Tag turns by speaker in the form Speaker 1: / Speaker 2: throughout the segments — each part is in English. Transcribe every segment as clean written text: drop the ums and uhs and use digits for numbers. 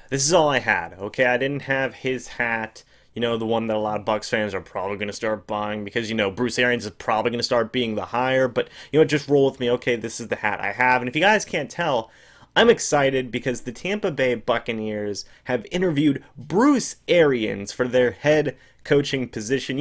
Speaker 1: This is all I had, okay? I didn't have his hat, the one that a lot of Bucs fans are probably going to start buying because, Bruce Arians is probably going to start being the hire, but, just roll with me. Okay, this is the hat I have. And if you guys can't tell, I'm excited because the Tampa Bay Buccaneers have interviewed Bruce Arians for their head coaching position.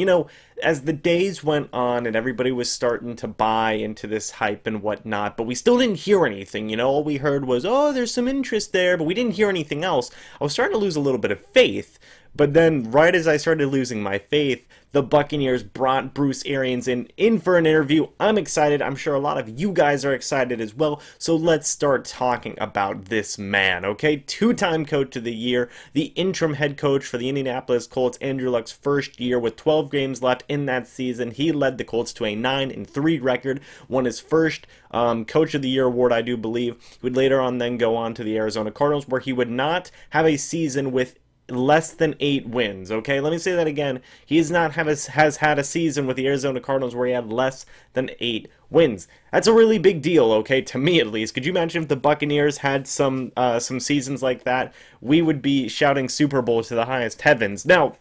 Speaker 1: As the days went on and everybody was starting to buy into this hype and whatnot, but we still didn't hear anything. All we heard was, oh, there's some interest there, but we didn't hear anything else. I was starting to lose a little bit of faith. But then, right as I started losing my faith, the Buccaneers brought Bruce Arians in for an interview. I'm excited. I'm sure a lot of you guys are excited as well. So let's start talking about this man, okay? Two-time Coach of the Year, the interim head coach for the Indianapolis Colts, Andrew Luck's first year with 12 games left in that season. He led the Colts to a 9-3 record, won his first Coach of the Year award, I do believe. He would later on then go on to the Arizona Cardinals, where he would not have a season with less than 8 wins. Okay, let me say that again. He has had a season with the Arizona Cardinals where he had less than 8 wins. That's a really big deal, okay, to me at least. Could you imagine if the Buccaneers had some seasons like that? We would be shouting Super Bowl to the highest heavens. Now,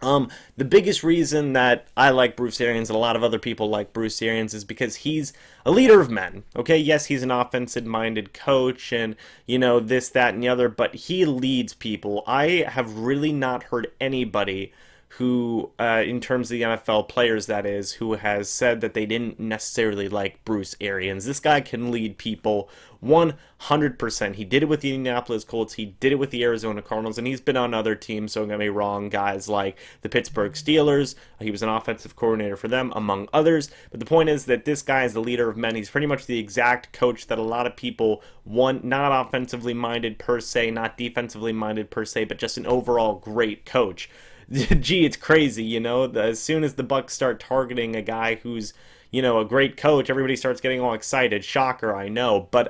Speaker 1: the biggest reason that I like Bruce Arians and a lot of other people like Bruce Arians is because he's a leader of men, okay? Yes, he's an offensive-minded coach and, this, that, and the other, but he leads people. I have really not heard anybody who, in terms of the NFL players, that is, who has said that they didn't necessarily like Bruce Arians. This guy can lead people 100%. He did it with the Indianapolis Colts. He did it with the Arizona Cardinals, and he's been on other teams, so don't get me wrong, guys like the Pittsburgh Steelers. He was an offensive coordinator for them, among others. But the point is that this guy is the leader of men. He's pretty much the exact coach that a lot of people want, not offensively minded per se, not defensively minded per se, but just an overall great coach. Gee, it's crazy, as soon as the Bucs start targeting a guy who's, a great coach, everybody starts getting all excited. Shocker, I know. But,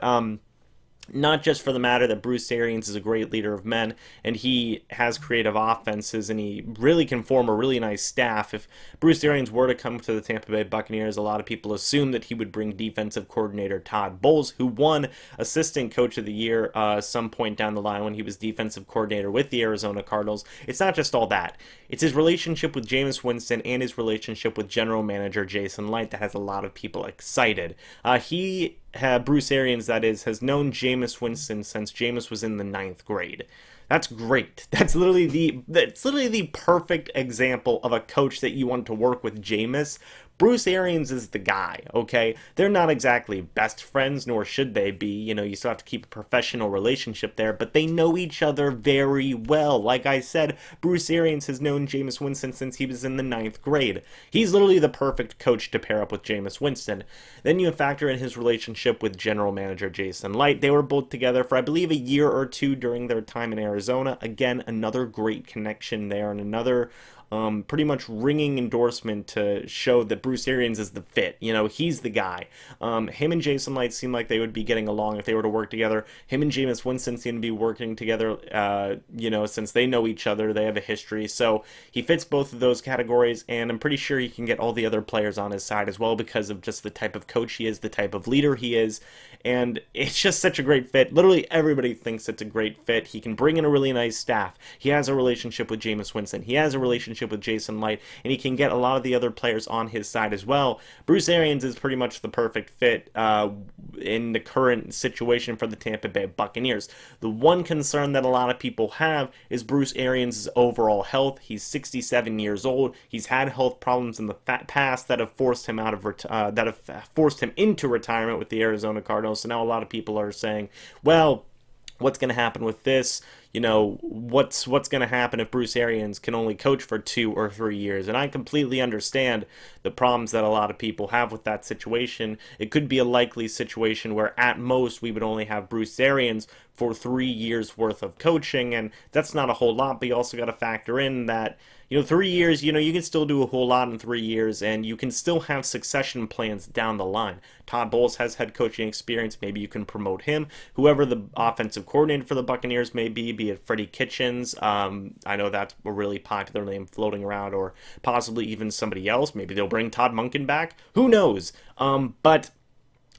Speaker 1: not just for the matter that Bruce Arians is a great leader of men and he has creative offenses and he really can form a really nice staff. If Bruce Arians were to come to the Tampa Bay Buccaneers, a lot of people assume that he would bring defensive coordinator Todd Bowles, who won Assistant Coach of the Year some point down the line when he was defensive coordinator with the Arizona Cardinals. It's not just all that. It's his relationship with Jameis Winston and his relationship with general manager Jason Licht that has a lot of people excited. Bruce Arians, that is, has known Jameis Winston since Jameis was in the 9th grade. That's great. That's literally the perfect example of a coach that you want to work with Jameis. Bruce Arians is the guy, okay? They're not exactly best friends, nor should they be. You still have to keep a professional relationship there, but they know each other very well. Like I said, Bruce Arians has known Jameis Winston since he was in the 9th grade. He's literally the perfect coach to pair up with Jameis Winston. Then you factor in his relationship with general manager Jason Licht. They were both together for, I believe, a year or two during their time in Arizona. Again, another great connection there and another pretty much ringing endorsement to show that Bruce Arians is the fit. He's the guy. Him and Jason Licht seem like they would be getting along if they were to work together. Him and Jameis Winston seem to be working together, since they know each other. They have a history. So he fits both of those categories, and I'm pretty sure he can get all the other players on his side as well because of just the type of coach he is, the type of leader he is, and it's just such a great fit. Literally everybody thinks it's a great fit. He can bring in a really nice staff. He has a relationship with Jameis Winston. He has a relationship with Jason Licht, and he can get a lot of the other players on his side as well. Bruce Arians is pretty much the perfect fit in the current situation for the Tampa Bay Buccaneers. The one concern that a lot of people have is Bruce Arians' overall health. He's 67 years old. He's had health problems in the past that have forced him into retirement with the Arizona Cardinals. So now a lot of people are saying, well, what's going to happen with this? What's going to happen if Bruce Arians can only coach for 2 or 3 years? And I completely understand the problems that a lot of people have with that situation. It could be a likely situation where at most we would only have Bruce Arians for 3 years worth of coaching, and that's not a whole lot, but you also got to factor in that 3 years, you can still do a whole lot in 3 years, and you can still have succession plans down the line. Todd Bowles has head coaching experience. Maybe you can promote him. Whoever the offensive coordinator for the Buccaneers may be it Freddie Kitchens. I know that's a really popular name floating around, or possibly even somebody else. Maybe they'll bring Todd Monken back. Who knows? But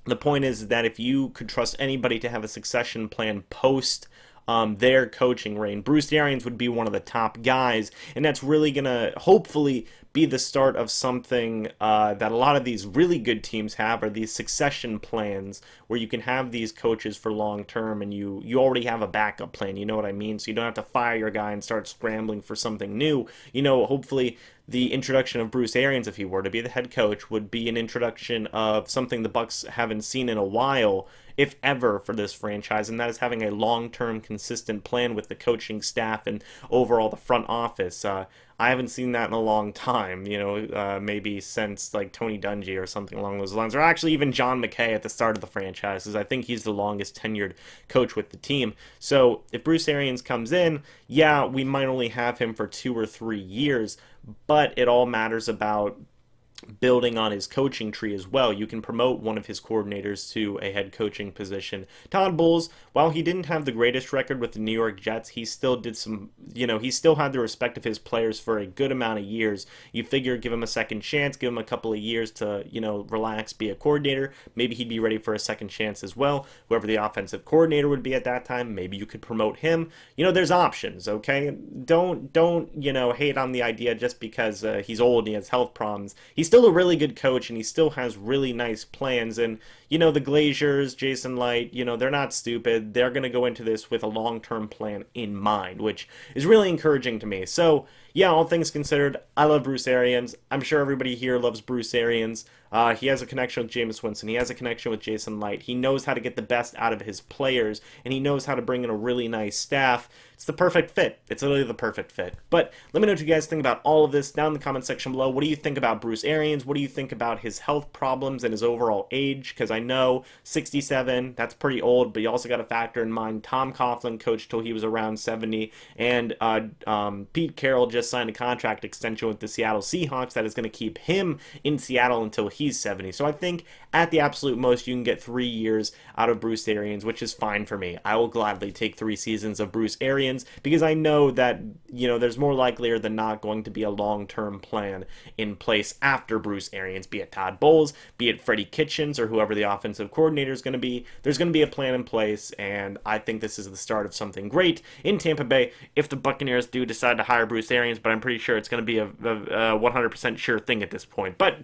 Speaker 1: the point is that if you could trust anybody to have a succession plan post their coaching reign. Bruce Arians would be one of the top guys, and that's really going to hopefully be the start of something that a lot of these really good teams have, are these succession plans where you can have these coaches for long term and you already have a backup plan, you know what I mean? So you don't have to fire your guy and start scrambling for something new. You know, hopefully the introduction of Bruce Arians, if he were to be the head coach, would be an introduction of something the Bucs haven't seen in a while, if ever, for this franchise, and that is having a long-term consistent plan with the coaching staff and overall the front office. I haven't seen that in a long time, you know, maybe since like Tony Dungy or something along those lines, or actually even John McKay at the start of the franchise, because I think he's the longest tenured coach with the team. So if Bruce Arians comes in, yeah, we might only have him for 2 or 3 years, but it all matters about building on his coaching tree as well. You can promote one of his coordinators to a head coaching position. Todd Bowles, while he didn't have the greatest record with the New York Jets, he still did some, you know, he still had the respect of his players for a good amount of years. You figure give him a second chance, give him a couple of years to, you know, relax, be a coordinator. Maybe he'd be ready for a second chance as well. Whoever the offensive coordinator would be at that time, maybe you could promote him. You know, there's options, okay? Don't, you know, hate on the idea just because he's old and he has health problems. He's still a really good coach and he still has really nice plans, and you know, the Glaziers, Jason Light, you know, they're not stupid. They're going to go into this with a long-term plan in mind, which is really encouraging to me. So yeah, all things considered, I love Bruce Arians. I'm sure everybody here loves Bruce Arians. He has a connection with Jameis Winston. He has a connection with Jason Light. He knows how to get the best out of his players, and he knows how to bring in a really nice staff. It's the perfect fit. It's literally the perfect fit. But let me know what you guys think about all of this down in the comment section below. What do you think about Bruce Arians? What do you think about his health problems and his overall age? Because I know 67, that's pretty old, but you also got to factor in mind Tom Coughlin coached till he was around 70, and Pete Carroll just signed a contract extension with the Seattle Seahawks that is going to keep him in Seattle until he's 70. So I think at the absolute most you can get 3 years out of Bruce Arians, which is fine for me. I will gladly take 3 seasons of Bruce Arians because I know that, you know, there's more likelier than not going to be a long-term plan in place after Bruce Arians, be it Todd Bowles, be it Freddie Kitchens, or whoever the offensive coordinator is going to be. There's going to be a plan in place, and I think this is the start of something great in Tampa Bay if the Buccaneers do decide to hire Bruce Arians, but I'm pretty sure it's going to be a 100% sure thing at this point. But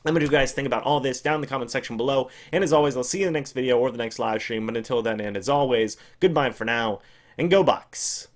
Speaker 1: let me know what you guys think about all this down in the comment section below. And as always, I'll see you in the next video or the next live stream. But until then, and as always, goodbye for now, and go Bucs!